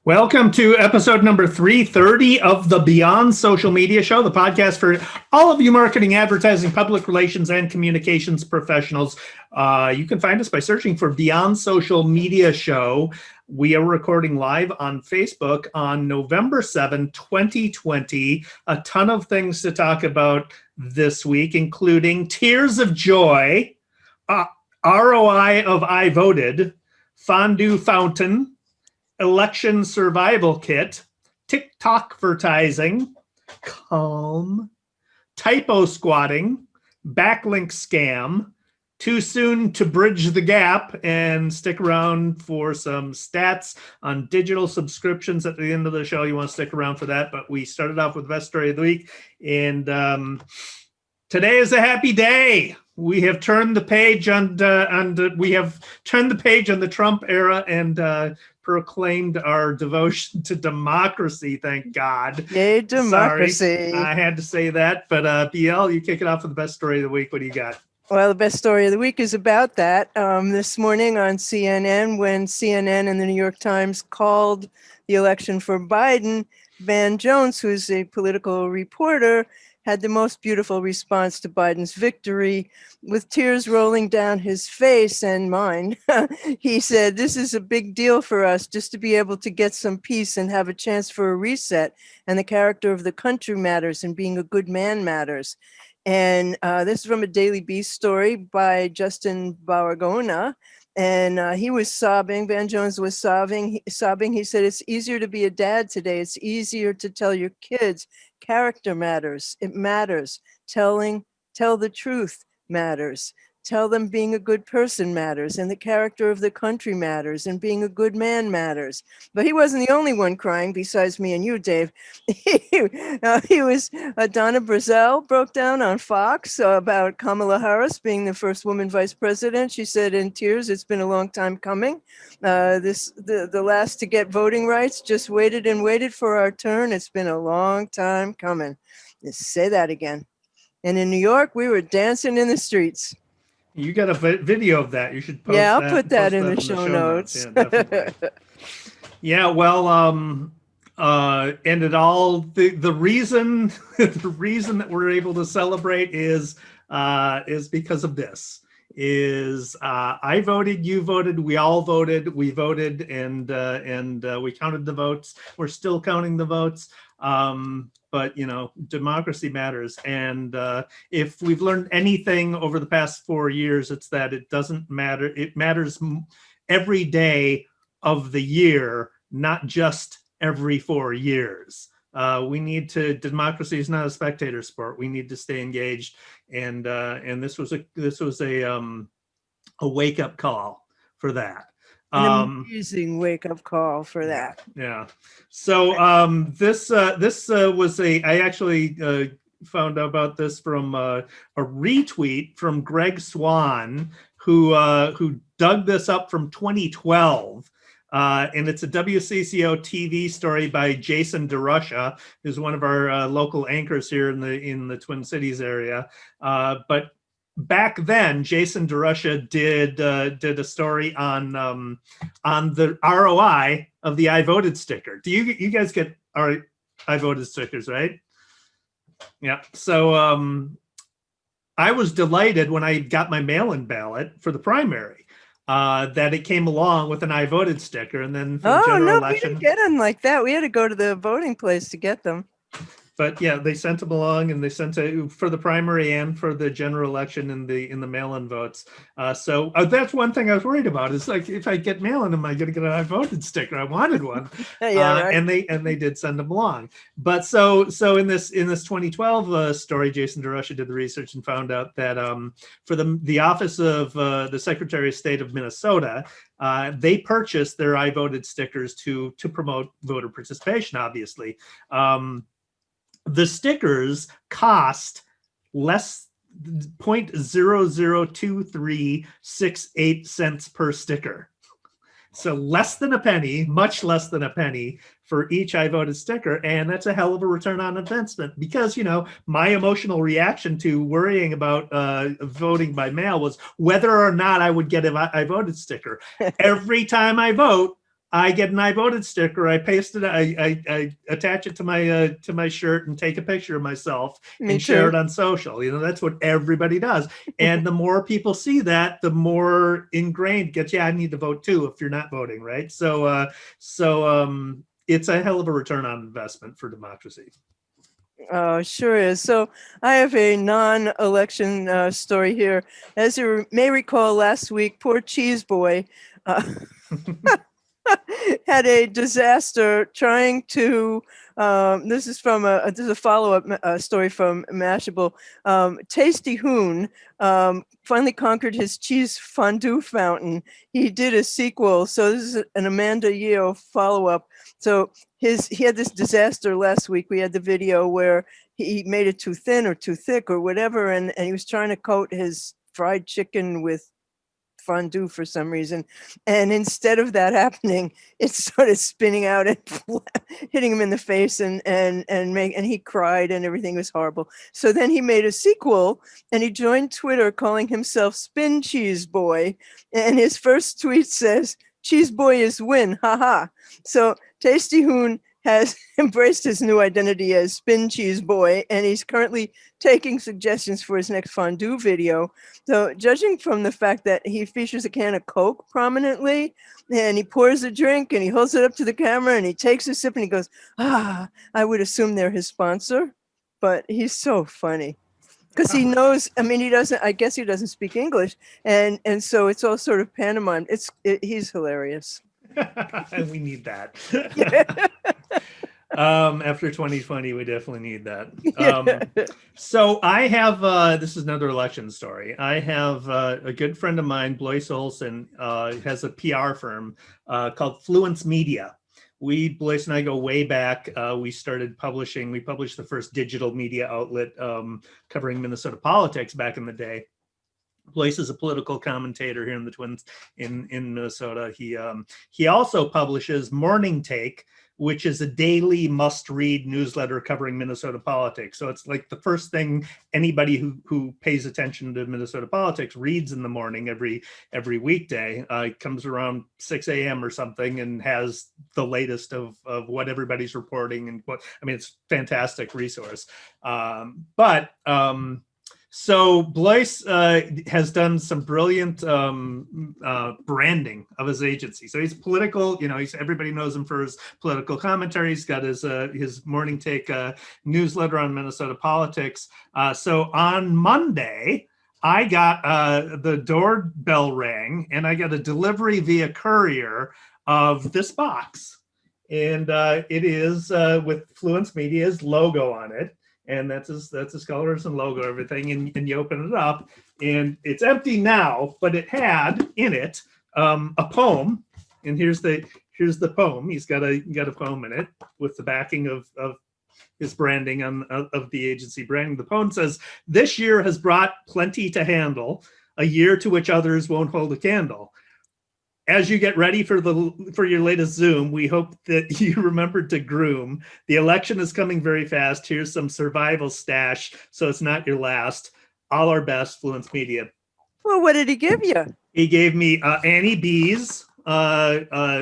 Welcome to episode number 330 of the Beyond Social Media Show, the podcast for all of you marketing, advertising, public relations, and communications professionals. You can find us by searching for Beyond Social Media Show. We are recording live on Facebook on November 7, 2020. A ton of things to talk about this week, including tears of joy, ROI of I voted, fondue fountain, election survival kit, TikTok-vertising, calm, typosquatting, backlink scam, too soon to bridge the gap, and stick around for some stats on digital subscriptions at the end of the show. You want to stick around for that, but we started off with the best story of the week, and today is a happy day. We have turned the page on the Trump era and proclaimed our devotion to democracy. Thank God. Yay, democracy. Sorry, I had to say that, but BL, you kick it off with the best story of the week. What do you got? Well, the best story of the week is about that. This morning on CNN, when CNN and the New York Times called the election for Biden, Van Jones, who's a political reporter, had the most beautiful response to Biden's victory with tears rolling down his face and mine. He said, "This is a big deal for us just to be able to get some peace and have a chance for a reset. And the character of the country matters and being a good man matters." And this is from a Daily Beast story by Justin Baragona. And he was sobbing. Van Jones was sobbing. He said, "It's easier to be a dad today. It's easier to tell your kids. Character matters. It matters. Tell the truth matters. Tell them being a good person matters, and the character of the country matters, and being a good man matters." But he wasn't the only one crying besides me and you, Dave. He was Donna Brazell broke down on Fox about Kamala Harris being the first woman vice president. She said in tears, "It's been a long time coming. The last to get voting rights just waited and waited for our turn. It's been a long time coming." Let's say that again. And in New York, we were dancing in the streets. You got a video of that. You should post I'll that. put that in the show notes. Yeah, definitely. Yeah, well, and it all the reason that we're able to celebrate is because of this. I voted, you voted, we all voted, we voted, and we counted the votes. We're still counting the votes. But democracy matters, and if we've learned anything over the past 4 years, it's that it doesn't matter. It matters every day of the year, not just every 4 years. Democracy is not a spectator sport. We need to stay engaged, and this was a wake-up call for that. An amazing wake-up call for that. Yeah. So this was I actually found out about this from a retweet from Greg Swan, who dug this up from 2012. And it's a WCCO TV story by Jason DeRusha, who's one of our local anchors here in the Twin Cities area. But back then, Jason DeRusha did a story on the ROI of the I voted sticker. Do you guys get our I voted stickers, right? Yeah. So I was delighted when I got my mail-in ballot for the primary that it came along with an I voted sticker, and then for the general election, we didn't get them like that. We had to go to the voting place to get them. But yeah, they sent them along, and they sent it for the primary and for the general election in the mail-in votes. So that's one thing I was worried about. Is like, if I get mail-in, am I going to get an I voted sticker? I wanted one. Yeah, right. And they did send them along. But so in this 2012 story, Jason DeRusha did the research and found out that for the office of the Secretary of State of Minnesota, they purchased their I voted stickers to promote voter participation. Obviously. The stickers cost less 0.002368 cents per sticker. So less than a penny, much less than a penny for each I voted sticker. And that's a hell of a return on investment, because, my emotional reaction to worrying about voting by mail was whether or not I would get an I voted sticker. Every time I vote, I get an I voted sticker. I paste it. I attach it to my shirt and take a picture of myself Me and share too. it on social. You know, that's what everybody does. And the more people see that, the more ingrained gets. Yeah, I need to vote too if you're not voting, right? So it's a hell of a return on investment for democracy. Sure is. So I have a non-election story here. As you may recall, last week, poor Cheese Boy uh, had a disaster trying to. This is from this is a follow-up story from Mashable. Tasty Hoon finally conquered his cheese fondue fountain. He did a sequel, so this is an Amanda Yeo follow-up. So he had this disaster last week. We had the video where he made it too thin or too thick or whatever, and he was trying to coat his fried chicken with fondue for some reason, and instead of that happening, it started spinning out and hitting him in the face, and he cried and everything was horrible. So then he made a sequel and he joined Twitter calling himself Spin Cheese Boy, and his first tweet says, "Cheese Boy is win, haha." So Tasty Hoon has embraced his new identity as Spin Cheese Boy, and he's currently taking suggestions for his next fondue video. So judging from the fact that he features a can of Coke prominently, and he pours a drink and he holds it up to the camera and he takes a sip and he goes, "Ah," I would assume they're his sponsor, but he's so funny. Because he knows, I mean, I guess he doesn't speak English. And so it's all sort of pantomime. He's hilarious. We need that. Yeah. After 2020, we definitely need that. So I have, this is another election story. I have a good friend of mine, Blois Olson, has a PR firm called Fluence Media. Blois and I go way back. We published the first digital media outlet covering Minnesota politics back in the day. Blois is a political commentator here in the Twins in Minnesota. He also publishes Morning Take, which is a daily must-read newsletter covering Minnesota politics. So it's like the first thing anybody who pays attention to Minnesota politics reads in the morning every weekday. It comes around 6 a.m. or something and has the latest of what everybody's reporting and it's a fantastic resource. So Blois has done some brilliant branding of his agency. So he's political, everybody knows him for his political commentary. He's got his Morning Take newsletter on Minnesota politics. So on Monday, I got the doorbell rang and I got a delivery via courier of this box. And it is with Fluence Media's logo on it. And that's his colors and logo, everything. And you open it up, and it's empty now, but it had in it a poem. And here's the poem. He's got a poem in it with the backing of his branding of the agency branding. The poem says, "This year has brought plenty to handle, a year to which others won't hold a candle. As you get ready for your latest Zoom, we hope that you remembered to groom. The election is coming very fast. Here's some survival stash, so it's not your last. All our best, Fluence Media." Well, what did he give you? He gave me Annie B's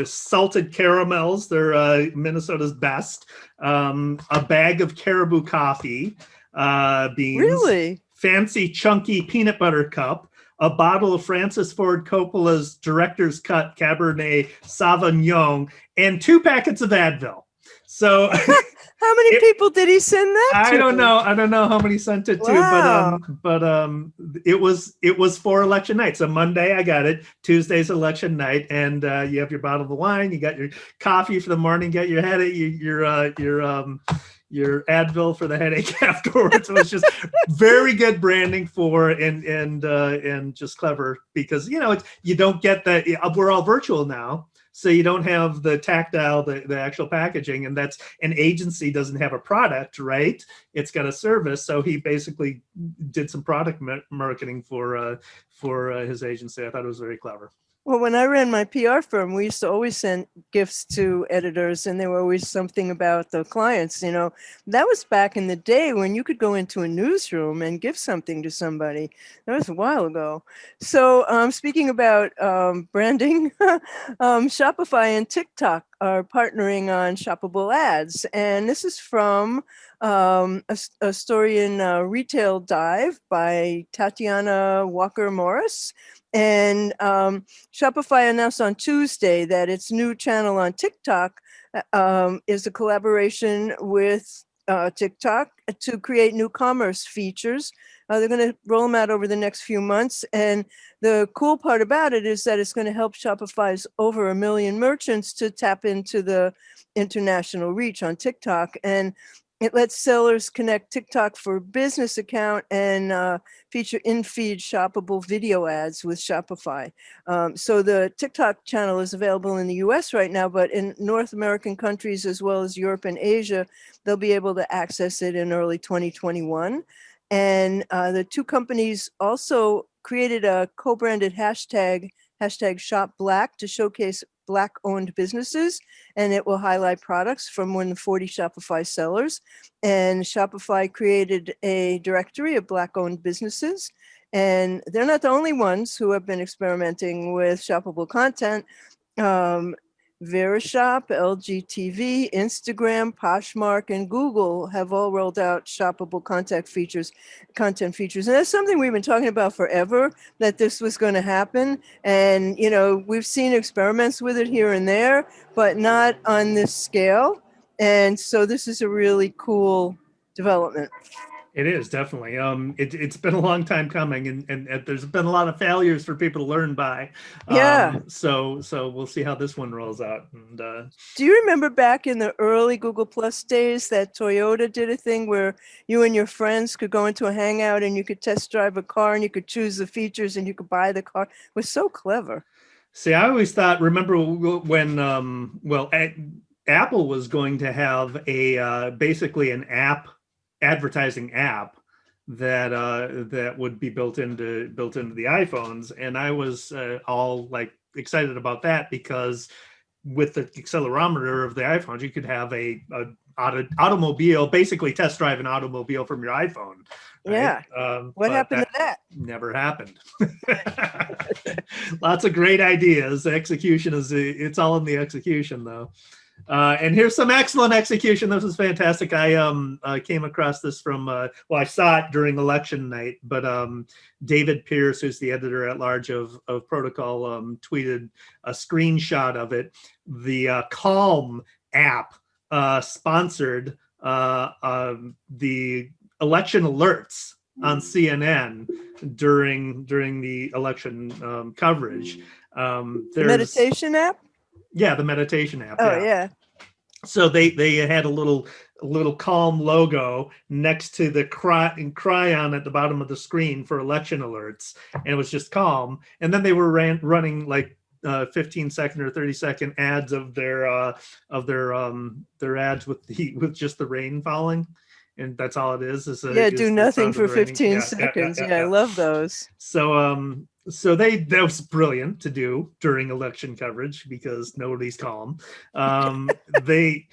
salted caramels. They're Minnesota's best. A bag of Caribou coffee beans. Really? Fancy chunky peanut butter cup. A bottle of Francis Ford Coppola's Director's Cut Cabernet Sauvignon, and 2 packets of Advil. So how many people did he send that to? I don't know how many sent it Wow. to, but it was for election night. So Monday I got it. Tuesday's election night, and you have your bottle of wine, you got your coffee for the morning, get your headache, your Advil for the headache afterwards. So it's just very good branding and just clever because you don't get that. We're all virtual now, so you don't have the tactile, the actual packaging, and that's an agency doesn't have a product, right? It's got a service. So he basically did some product marketing for his agency. I thought it was very clever. Well, when I ran my PR firm, we used to always send gifts to editors, and there were always something about the clients. That was back in the day when you could go into a newsroom and give something to somebody. That was a while ago. So, speaking about branding, Shopify and TikTok are partnering on shoppable ads, and this is from a story in Retail Dive by Tatiana Walker Morris. And Shopify announced on Tuesday that its new channel on TikTok is a collaboration with TikTok to create new commerce features. They're going to roll them out over the next few months. And the cool part about it is that it's going to help Shopify's over 1 million merchants to tap into the international reach on TikTok. And it lets sellers connect TikTok for business account and feature in-feed shoppable video ads with Shopify. So the TikTok channel is available in the US right now, but in North American countries as well as Europe and Asia, they'll be able to access it in early 2021. And the two companies also created a co-branded hashtag Shop Black, to showcase Black-owned businesses, and it will highlight products from more than 40 Shopify sellers. And Shopify created a directory of Black-owned businesses, and they're not the only ones who have been experimenting with shoppable content. Verishop, LGTV, Instagram, Poshmark, and Google have all rolled out shoppable content features. And that's something we've been talking about forever, that this was going to happen. And, we've seen experiments with it here and there, but not on this scale. And so this is a really cool development. It is definitely. It's been a long time coming, and there's been a lot of failures for people to learn by. Yeah. So we'll see how this one rolls out. And do you remember back in the early Google Plus days that Toyota did a thing where you and your friends could go into a hangout and you could test drive a car and you could choose the features and you could buy the car? It was so clever. See, I always thought. Remember when Apple was going to have a basically an advertising app that would be built into the iPhones, and I was all like excited about that, because with the accelerometer of the iPhones, you could have a automobile, basically test drive an automobile from your iPhone. Right? Yeah. What happened to that? Never happened. Lots of great ideas. The execution it's all in the execution, though. And here's some excellent execution. This is fantastic. I came across this from, I saw it during election night, but David Pierce, who's the editor at large of Protocol, tweeted a screenshot of it. The Calm app sponsored the election alerts on CNN during the election coverage. The meditation app? Yeah, the meditation app. Oh, yeah. So they had a little Calm logo next to the cryon at the bottom of the screen for election alerts, and it was just Calm. And then they were running like 15-second or 30-second ads of their ads with just the rain falling. And that's all it is. Do nothing for 15 seconds. Yeah, I love those. So that was brilliant to do during election coverage, because nobody's calm. They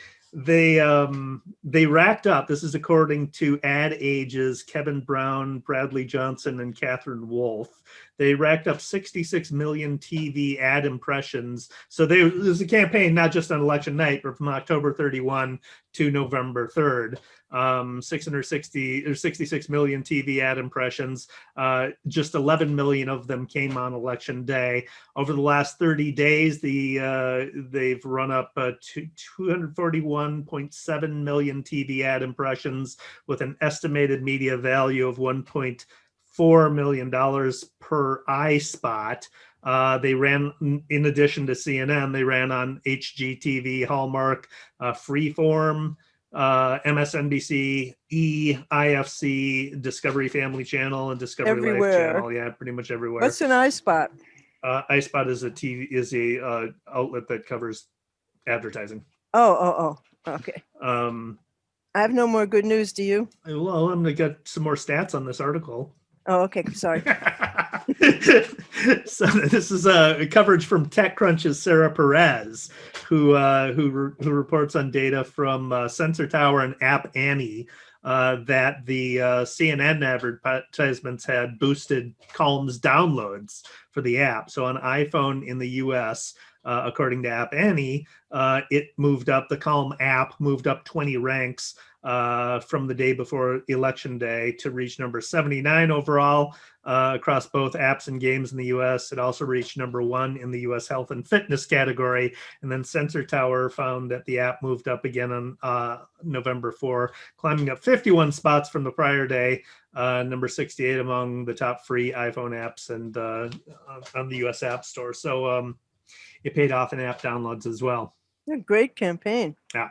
racked up. This is according to Ad Age's Kevin Brown, Bradley Johnson, and Catherine Wolf. They racked up 66 million TV ad impressions. So there's a campaign not just on election night, but from October 31 to November 3rd. 66 million TV ad impressions. Just 11 million of them came on election day. Over the last 30 days, they've run up 241.7 million TV ad impressions, with an estimated media value of $1.4 million per eye spot. They ran, in addition to CNN, they ran on HGTV, Hallmark, Freeform, MSNBC, IFC, Discovery Family Channel, and Discovery everywhere. Life Channel. Yeah, pretty much everywhere. What's an iSpot? iSpot is a outlet that covers advertising. Oh, okay. I have no more good news. Do you? Well, I'm gonna get some more stats on this article. Oh, okay. Sorry. So this is a coverage from TechCrunch's Sarah Perez, who reports on data from Sensor Tower and App Annie that the CNN advertisements had boosted Calm's downloads for the app. So on iPhone in the US, according to App Annie, it moved up, the Calm app moved up 20 ranks from the day before Election Day to reach number 79 overall across both apps and games in the US. It also reached number 1 in the US health and fitness category. And then Sensor Tower found that the app moved up again on November 4, climbing up 51 spots from the prior day, number 68 among the top free iPhone apps and on the US App Store. So it paid off in app downloads as well. A great campaign. Yeah.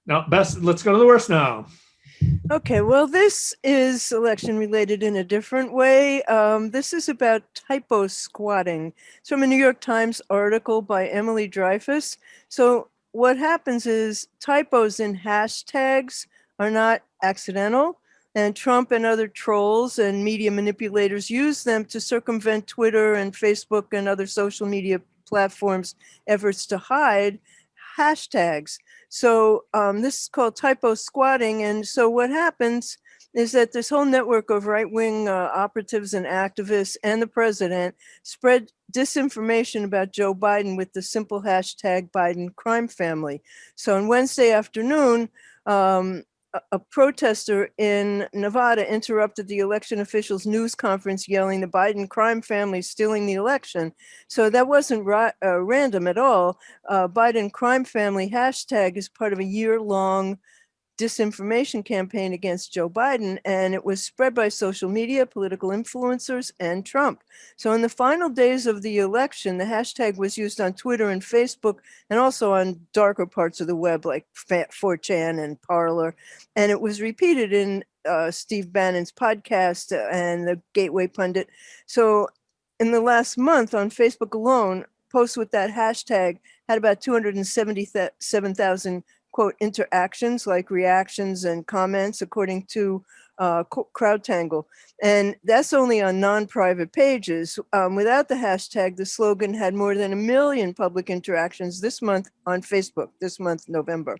Now, best, let's go to the worst now. Okay, well, this is election related in a different way. This is about typosquatting. It's from a New York Times article by Emily Dreyfus. So what happens is typos in hashtags are not accidental, and Trump and other trolls and media manipulators use them to circumvent Twitter and Facebook and other social media platforms' efforts to hide hashtags. So this is called typosquatting. And so what happens is that this whole network of right-wing operatives and activists and the president spread disinformation about Joe Biden with the simple hashtag Biden crime family. So on Wednesday afternoon, a protester in Nevada interrupted the election officials' news conference yelling the Biden crime family is stealing the election. So that wasn't random at all. Biden crime family hashtag is part of a year-long disinformation campaign against Joe Biden, and it was spread by social media, political influencers, and Trump. So in the final days of the election, the hashtag was used on Twitter and Facebook, and also on darker parts of the web like 4chan and Parler, and it was repeated in Steve Bannon's podcast and the Gateway Pundit. So in the last month on Facebook alone, posts with that hashtag had about 277,000 quote interactions like reactions and comments, according to CrowdTangle. And that's only on non-private pages. Without the hashtag, the slogan had more than 1 million public interactions this month on Facebook, this month, November.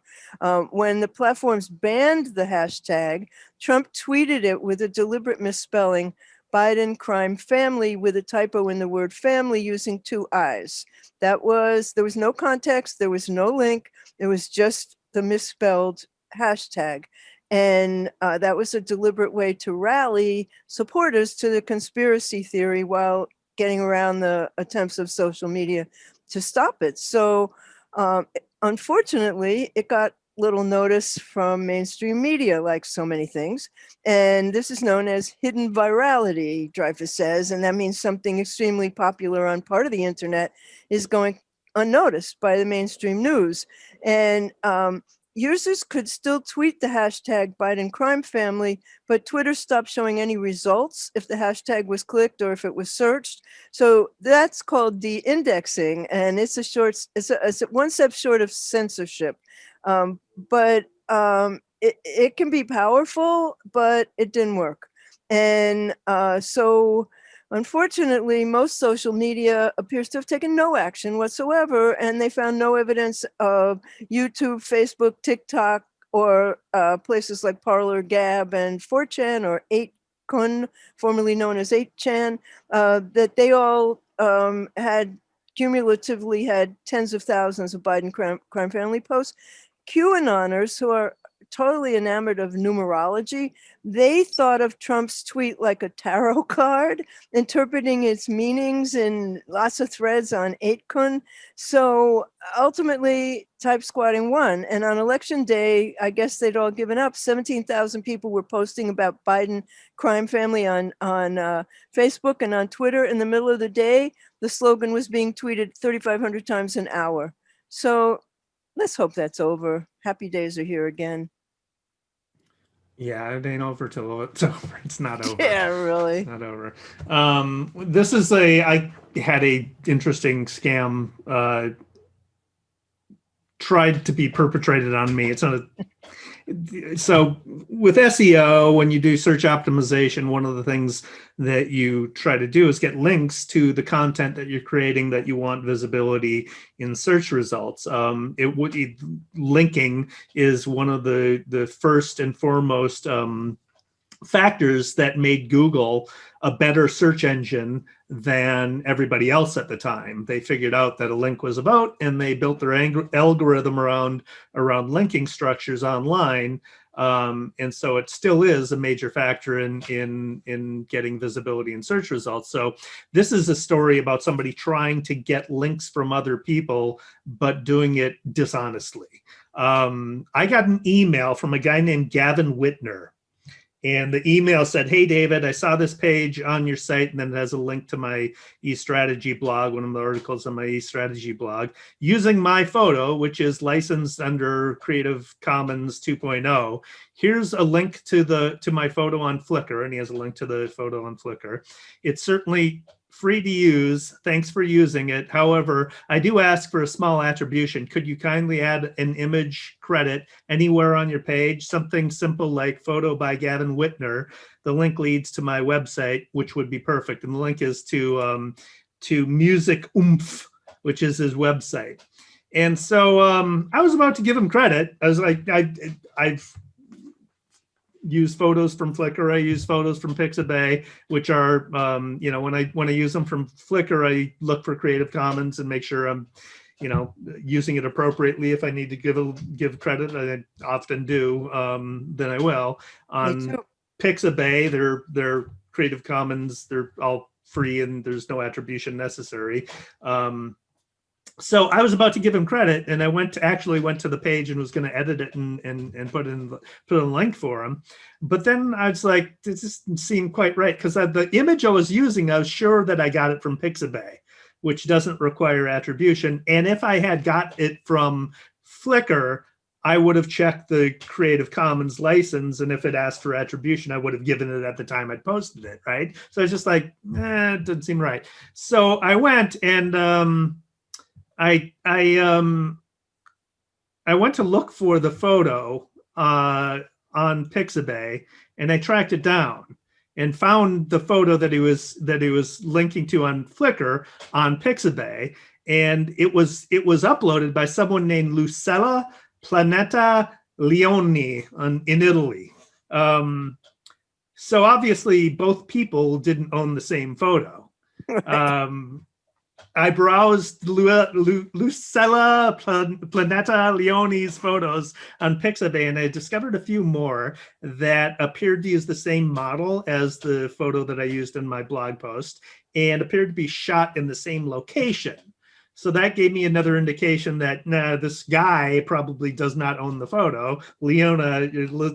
When the platforms banned the hashtag, Trump tweeted it with a deliberate misspelling, Biden crime family, with a typo in the word family using 2 I's. There was no context, there was no link, it was just the misspelled hashtag. And that was a deliberate way to rally supporters to the conspiracy theory while getting around the attempts of social media to stop it. So unfortunately, it got little notice from mainstream media, like so many things. And this is known as hidden virality, Dreyfus says, and that means something extremely popular on part of the internet is going unnoticed by the mainstream news. And users could still tweet the hashtag Biden crime family, but Twitter stopped showing any results if the hashtag was clicked or if it was searched. So that's called de-indexing, and it's a one step short of censorship. But it can be powerful, but it didn't work. And so unfortunately, most social media appears to have taken no action whatsoever, and they found no evidence of YouTube, Facebook, TikTok, or places like Parler, Gab, and 4chan, or 8kun, formerly known as 8chan, that they all had cumulatively had tens of thousands of Biden crime family posts. QAnoners, who are totally enamored of numerology, they thought of Trump's tweet like a tarot card, interpreting its meanings in lots of threads on 8kun. So ultimately, typosquatting won. And on election day, I guess they'd all given up. 17,000 people were posting about Biden crime family on Facebook and on Twitter. In the middle of the day, the slogan was being tweeted 3,500 times an hour. So let's hope that's over. Happy days are here again. Yeah, it ain't over till it's over. It's not over. Yeah, really. It's not over. This is I had a interesting scam tried to be perpetrated on me. It's not a so with SEO, when you do search optimization, one of the things that you try to do is get links to the content that you're creating that you want visibility in search results. Linking is one of the first and foremost factors that made Google a better search engine than everybody else at the time. They figured out that a link was about, and they built their algorithm around linking structures online. And so it still is a major factor in getting visibility in search results. So this is a story about somebody trying to get links from other people, but doing it dishonestly. I got an email from a guy named Gavin Whitner. And the email said, "Hey, David, I saw this page on your site," and then it has a link to my eStrategy blog, one of the articles on my eStrategy blog, "using my photo, which is licensed under Creative Commons 2.0. Here's a link to my photo on Flickr," and he has a link to the photo on Flickr. "It's certainly free to use. Thanks for using it. However, I do ask for a small attribution. Could you kindly add an image credit anywhere on your page? Something simple like photo by Gavin Whitner. The link leads to my website, which would be perfect." And the link is to Music Oomph, which is his website. And so I was about to give him credit. I was like, I've use photos from Flickr. I use photos from Pixabay, which are, when I use them from Flickr, I look for Creative Commons and make sure I'm, using it appropriately. If I need to give credit, I often do, then I will. On Pixabay, they're Creative Commons. They're all free and there's no attribution necessary. So I was about to give him credit, and I actually went to the page and was going to edit it and put a link for him. But then I was like, this doesn't seem quite right, because the image I was using, I was sure that I got it from Pixabay, which doesn't require attribution. And if I had got it from Flickr, I would have checked the Creative Commons license, and if it asked for attribution, I would have given it at the time I posted it, right? So it's just like, it doesn't seem right. So I went and I went to look for the photo on Pixabay, and I tracked it down and found the photo that he was linking to on Flickr on Pixabay, and it was uploaded by someone named Lucella Planeta Leoni in Italy. So obviously both people didn't own the same photo. I browsed Lucella Planeta Leoni's photos on Pixabay, and I discovered a few more that appeared to use the same model as the photo that I used in my blog post, and appeared to be shot in the same location. So that gave me another indication that this guy probably does not own the photo. Lucella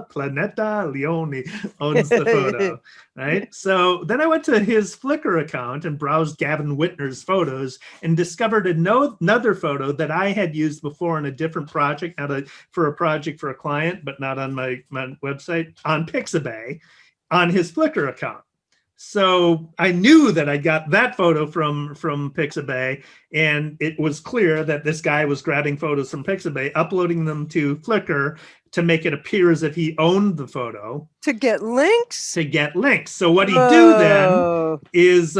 Planeta Leoni owns the photo, right? So then I went to his Flickr account and browsed Gavin Whitner's photos and discovered another photo that I had used before in a different project, for a client, but not on my website, on Pixabay, on his Flickr account. So I knew that I got that photo from Pixabay, and it was clear that this guy was grabbing photos from Pixabay, uploading them to Flickr to make it appear as if he owned the photo. To get links? To get links. So what he'd do then is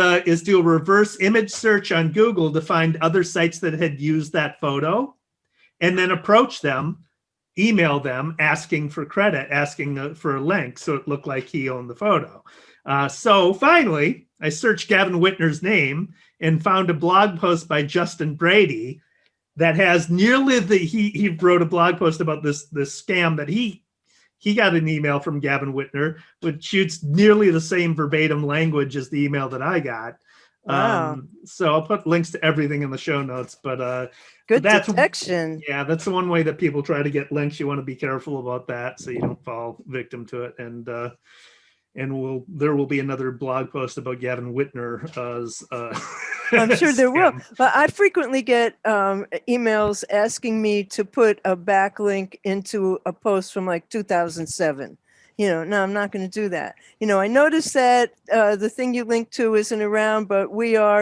do a reverse image search on Google to find other sites that had used that photo, and then approach them, email them, asking for credit, asking for a link, so it looked like he owned the photo. So finally, I searched Gavin Whitner's name and found a blog post by Justin Brady that has nearly he wrote a blog post about this scam that he got an email from Gavin Whitner, which used nearly the same verbatim language as the email that I got. Wow. So I'll put links to everything in the show notes, but good detection. Yeah, that's the one way that people try to get links. You want to be careful about that so you don't fall victim to it. And there will be another blog post about Gavin Whitner. I'm sure there will. But I frequently get emails asking me to put a backlink into a post from like 2007. No, I'm not going to do that. I noticed that the thing you linked to isn't around, but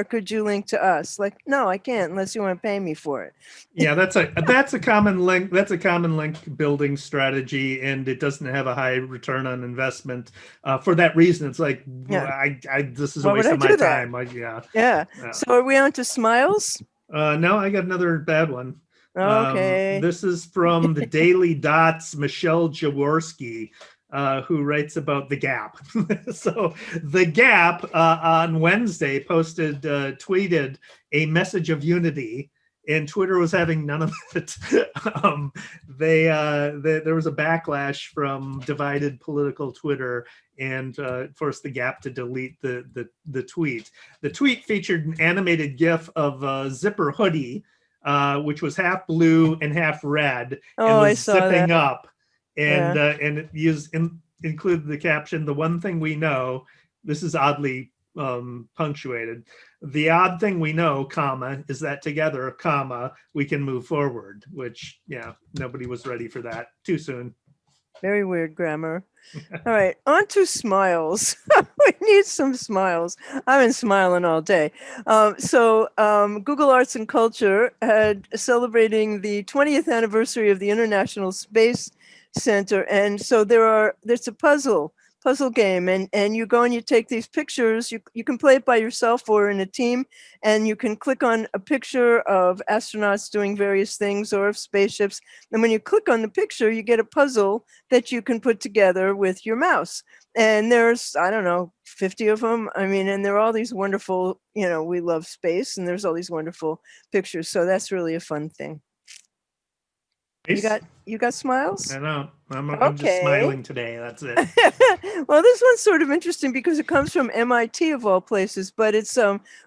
could you link to us? Like, no, I can't unless you want to pay me for it. Yeah, that's a common link. That's a common link building strategy, and it doesn't have a high return on investment. For that reason, it's like Yeah. this is a Why would waste I of my do that? time. Yeah. Yeah. So are we on to smiles? No, I got another bad one. Okay. This is from the Daily Dot's Michelle Jaworski, who writes about the Gap. So the Gap on Wednesday tweeted a message of unity, and Twitter was having none of it. There was a backlash from divided political Twitter, and forced the Gap to delete the tweet. The tweet featured an animated GIF of a zipper hoodie, which was half blue and half red, and I was saw zipping that. up, and Yeah. and it included the caption, "The one thing we know." This is oddly punctuated. "The odd thing we know, comma, is that together, comma, we can move forward." Which, yeah, nobody was ready for that. Too soon. Very weird grammar. All right, on to smiles. We need some smiles. I've been smiling all day. Google Arts and Culture had celebrating the 20th anniversary of the International Space Center, and so there's a puzzle game, and you go and you take these pictures. You can play it by yourself or in a team, and you can click on a picture of astronauts doing various things or of spaceships. And when you click on the picture, you get a puzzle that you can put together with your mouse. And there's, I don't know, 50 of them. I mean, and there are all these wonderful, we love space, and there's all these wonderful pictures. So that's really a fun thing. You got smiles? I know. I'm just smiling today. That's it. Well, this one's sort of interesting because it comes from MIT of all places, but it's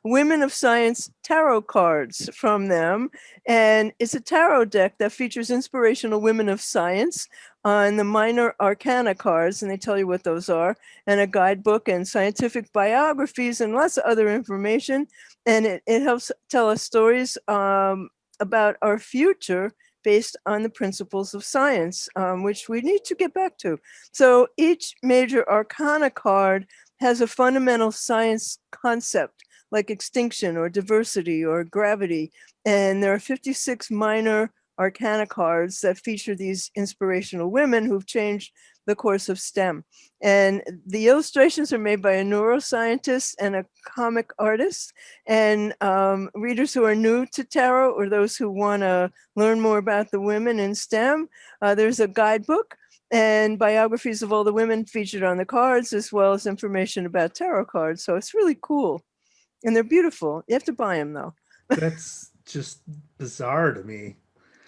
Women of Science tarot cards from them. And it's a tarot deck that features inspirational women of science on the minor arcana cards, and they tell you what those are, and a guidebook and scientific biographies and lots of other information. And it helps tell us stories about our future based on the principles of science, which we need to get back to. So each major arcana card has a fundamental science concept, like extinction or diversity or gravity. And there are 56 minor arcana cards that feature these inspirational women who've changed the course of STEM. And the illustrations are made by a neuroscientist and a comic artist. And readers who are new to tarot or those who want to learn more about the women in STEM, there's a guidebook and biographies of all the women featured on the cards, as well as information about tarot cards. So it's really cool. And they're beautiful. You have to buy them, though. That's just bizarre to me.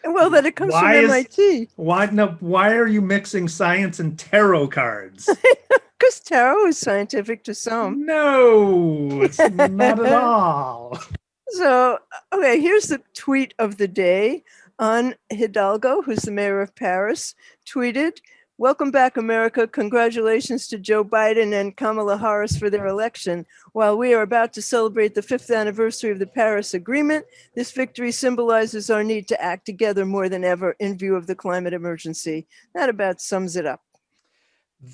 Well, that it comes from MIT. Why are you mixing science and tarot cards? Because tarot is scientific to some. No, it's not at all. So, okay, here's the tweet of the day. Anne Hidalgo, who's the mayor of Paris, tweeted, "Welcome back, America. Congratulations to Joe Biden and Kamala Harris for their election. While we are about to celebrate the 5th anniversary of the Paris Agreement, this victory symbolizes our need to act together more than ever in view of the climate emergency." That about sums it up.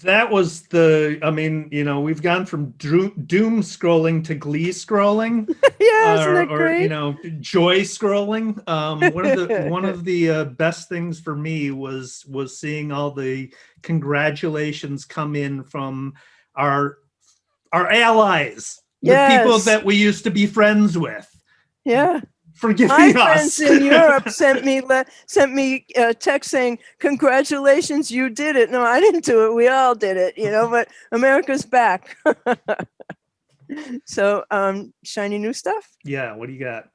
That was we've gone from doom scrolling to glee scrolling. Yeah, isn't that great? Joy scrolling. One of the best things for me was seeing all the congratulations come in from our allies, the people that we used to be friends with. Yeah. For giving My us. friends in Europe sent me a text saying, "Congratulations, you did it." No, I didn't do it. We all did it, but America's back. So, shiny new stuff? Yeah, what do you got?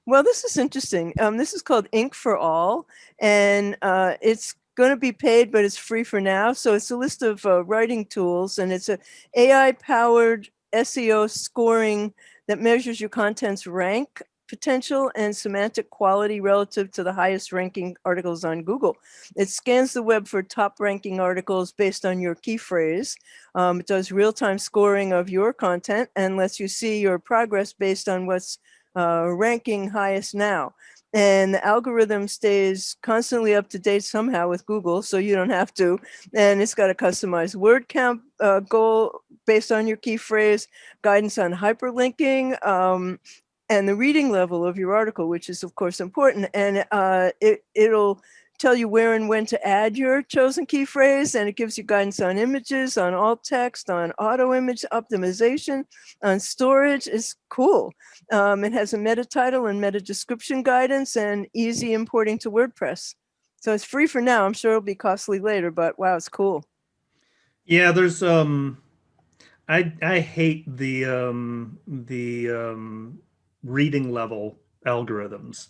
Well, this is interesting. This is called Ink for All, and it's going to be paid, but it's free for now. So it's a list of writing tools, and it's a AI-powered SEO scoring that measures your content's rank potential and semantic quality relative to the highest ranking articles on Google. It scans the web for top ranking articles based on your key phrase. It does real-time scoring of your content and lets you see your progress based on what's ranking highest now. and the algorithm stays constantly up to date somehow with Google, so you don't have to. And it's got a customized word count goal based on your key phrase, guidance on hyperlinking, and the reading level of your article, which is of course important. And it'll tell you where and when to add your chosen key phrase, and it gives you guidance on images, on alt text, on auto image optimization, on storage. It's cool. It has a meta title and meta description guidance and easy importing to WordPress. So it's free for now. I'm sure it'll be costly later, but wow, it's cool. Yeah, there's I hate the reading level algorithms.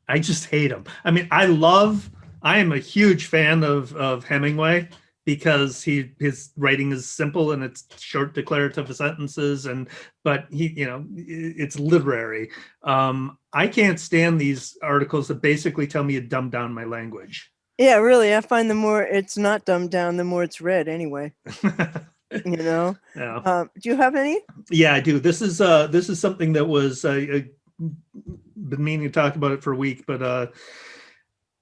I just hate them. I mean, I am a huge fan of Hemingway because his writing is simple and it's short declarative sentences, and but it's literary. I can't stand these articles that basically tell me to dumb down my language. Yeah, really. I find the more it's not dumbed down, the more it's read anyway. Yeah. Do you have any? Yeah, I do. This is something that was been meaning to talk about it for a week, but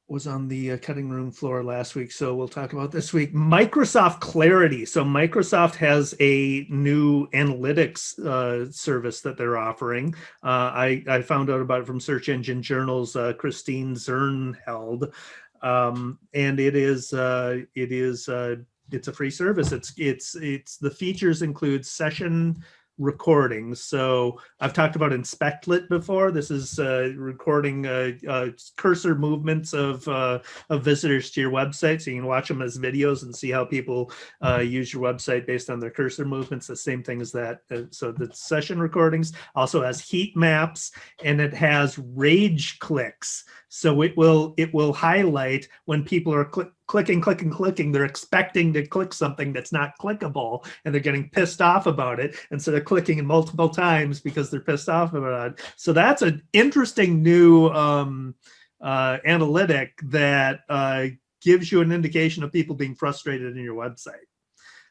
was on the cutting room floor last week, so we'll talk about this week. Microsoft Clarity. So Microsoft has a new analytics service that they're offering. I found out about it from Search Engine Journal's Christine Zernheld, and it's a free service. It's the features include session recordings. So I've talked about InspectLit before. This is recording cursor movements of visitors to your website, so you can watch them as videos and see how people use your website based on their cursor movements. The same thing as that. So the session recordings also has heat maps, and it has rage clicks. So it will highlight when people are clicking. They're expecting to click something that's not clickable, and they're getting pissed off about it instead of clicking it multiple times because they're pissed off about it. So that's an interesting new analytic that gives you an indication of people being frustrated in your website.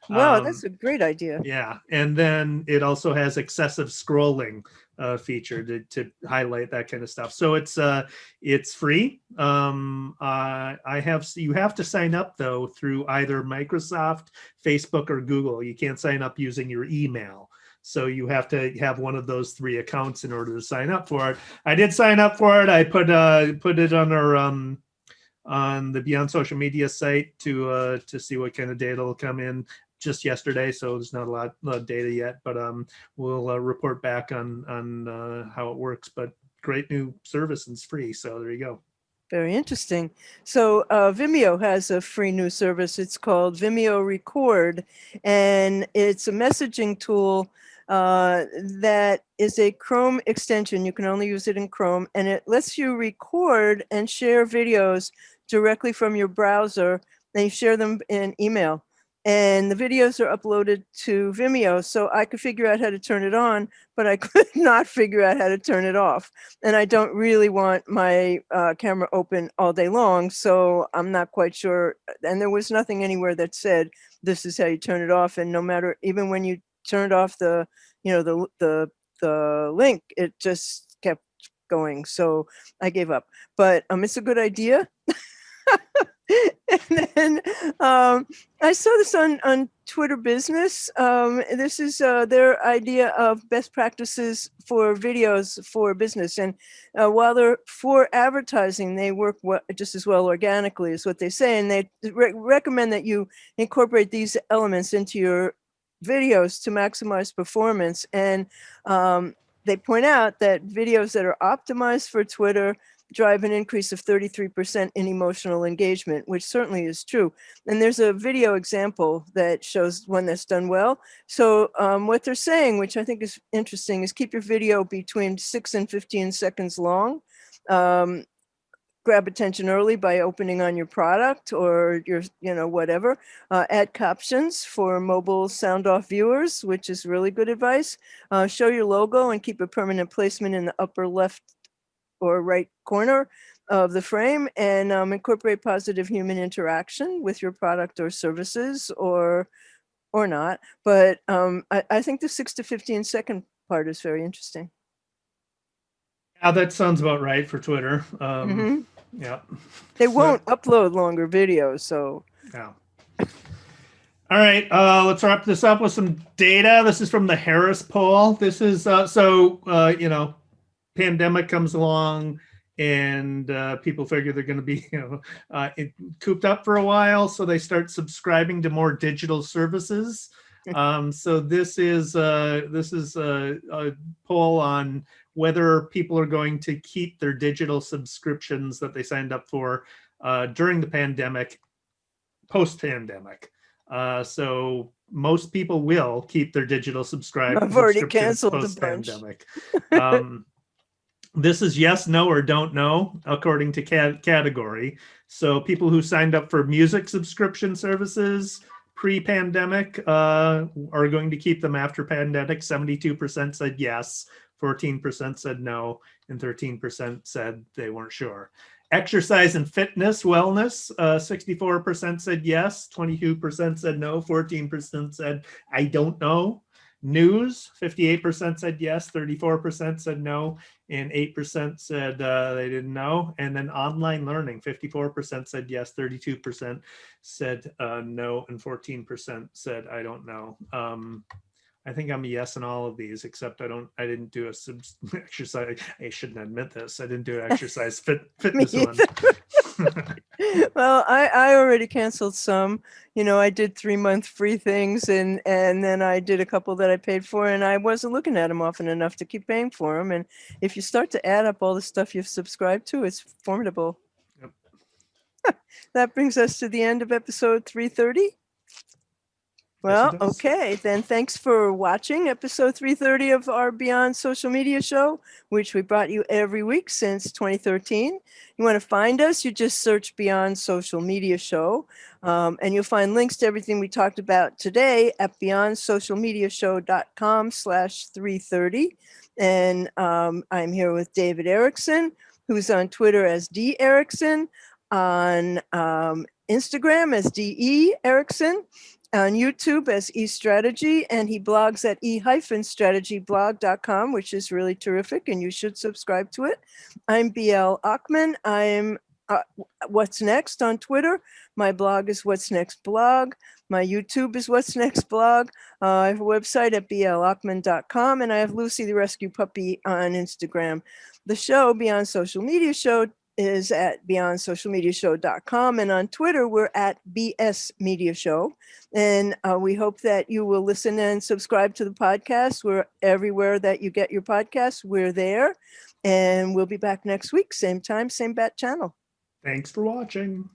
Wow, that's a great idea. Yeah, and then it also has excessive scrolling feature to highlight that kind of stuff. So it's free. You have to sign up though through either Microsoft, Facebook, or Google. You can't sign up using your email. So you have to have one of those three accounts in order to sign up for it. I did sign up for it. I put it on our on the Beyond Social Media site to see what kind of data will come in just yesterday, so there's not a lot of data yet, but we'll report back on how it works. But great new service, and it's free, so there you go. Very interesting. So Vimeo has a free new service. It's called Vimeo Record, and it's a messaging tool that is a Chrome extension. You can only use it in Chrome, and it lets you record and share videos directly from your browser, and you share them in email. And the videos are uploaded to Vimeo, so I could figure out how to turn it on, but I could not figure out how to turn it off. And I don't really want my camera open all day long, so I'm not quite sure. And there was nothing anywhere that said this is how you turn it off. And no matter, even when you turned off the link, it just kept going. So I gave up. But it's a good idea. And then I saw this on Twitter Business. This is their idea of best practices for videos for business. And while they're for advertising, they work just as well organically, is what they say. And they recommend that you incorporate these elements into your videos to maximize performance. And they point out that videos that are optimized for Twitter drive an increase of 33% in emotional engagement, which certainly is true. And there's a video example that shows one that's done well. So what they're saying, which I think is interesting, is keep your video between 6 and 15 seconds long. Grab attention early by opening on your product or your, whatever. Add captions for mobile sound off viewers, which is really good advice. Show your logo and keep a permanent placement in the upper left or right corner of the frame, and incorporate positive human interaction with your product or services, or not. But I think the 6 to 15 second part is very interesting. Yeah, that sounds about right for Twitter. Hmm. Yeah. They So, won't upload longer videos, so yeah. All right, let's wrap this up with some data. This is from the Harris poll. This is pandemic comes along, and people figure they're going to be, cooped up for a while, so they start subscribing to more digital services. So this is a poll on whether people are going to keep their digital subscriptions that they signed up for during the pandemic, post-pandemic. So most people will keep their digital I've already subscriptions canceled a bunch. post-pandemic. This is yes, no, or don't know according to category. So people who signed up for music subscription services pre-pandemic are going to keep them after pandemic. 72% said yes, 14% said no, and 13% said they weren't sure. Exercise and fitness, wellness, 64% said yes, 22% said no, 14% said I don't know. News, 58% said yes, 34% said no, and 8% said they didn't know. And then online learning, 54% said yes, 32% said no, and 14% said I don't know. I think I'm a yes in all of these, except I didn't do a exercise. I shouldn't admit this. I didn't do an exercise fitness one. Well, I already canceled some. I did 3-month free things, and then I did a couple that I paid for, and I wasn't looking at them often enough to keep paying for them. And if you start to add up all the stuff you've subscribed to, it's formidable. Yep. That brings us to the end of episode 330. Yes, Well, okay, then thanks for watching episode 330 of our Beyond Social Media show, which we brought you every week since 2013. You want to find us, you just search Beyond Social Media show, and you'll find links to everything we talked about today at beyondsocialmediashow.com/330. And I'm here with David Erickson, who's on Twitter as D. Erickson, on Instagram as DE Erickson, on YouTube as eStrategy, and he blogs at e-strategyblog.com, which is really terrific, and you should subscribe to it. I'm BL Achman. I'm What's Next on Twitter. My blog is What's Next Blog. My YouTube is What's Next Blog. I have a website at blachman.com, and I have Lucy the Rescue Puppy on Instagram. The show, Beyond Social Media Show, is at beyondsocialmediashow.com, and on Twitter we're at BS Media Show, and we hope that you will listen and subscribe to the podcast. We're everywhere that you get your podcasts, we're there, and we'll be back next week, same time, same bat channel. Thanks for watching.